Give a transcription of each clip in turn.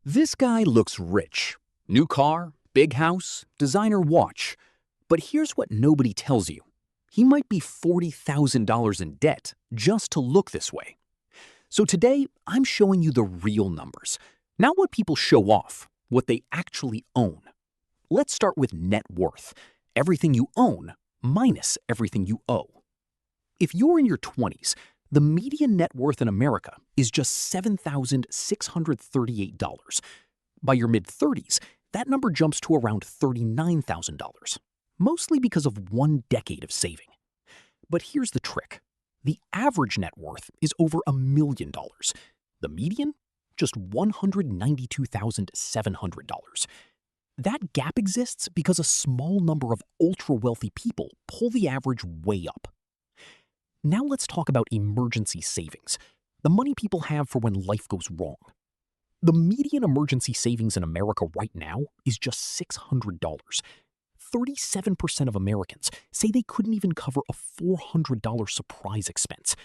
This guy looks rich. New car, big house, designer watch. But here's what nobody tells you. He might be $40,000 in debt just to look this way. So today, I'm showing you the real numbers. Not what people show off, what they actually own. Let's start with net worth. Everything you own minus everything you owe. If you're in your 20s, the median net worth in America is just $7,638. By your mid-30s, that number jumps to around $39,000, mostly because of 1 decade of saving. But here's the trick. The average net worth is over $1 million. The median? Just $192,700. That gap exists because a small number of ultra-wealthy people pull the average way up. Now let's talk about emergency savings, the money people have for when life goes wrong. The median emergency savings in America right now is just $600. 37% of Americans say they couldn't even cover a $400 surprise expense.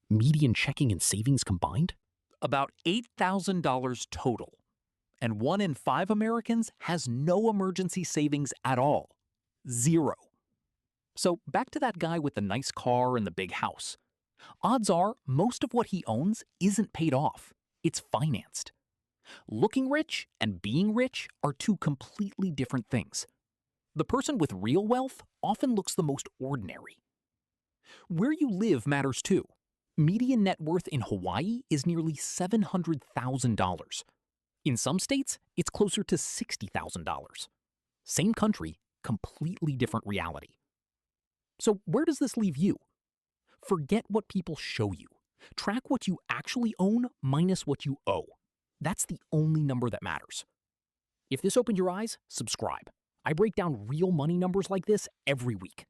Median checking and savings combined? About $8,000 total. And 1 in 5 Americans has no emergency savings at all. 0. So back to that guy with the nice car and the big house. Odds are most of what he owns isn't paid off. It's financed. Looking rich and being rich are two completely different things. The person with real wealth often looks the most ordinary. Where you live matters too. Median net worth in Hawaii is nearly $700,000. In some states, it's closer to $60,000. Same country, completely different reality. So where does this leave you? Forget what people show you. Track what you actually own minus what you owe. That's the only number that matters. If this opened your eyes, subscribe. I break down real money numbers like this every week.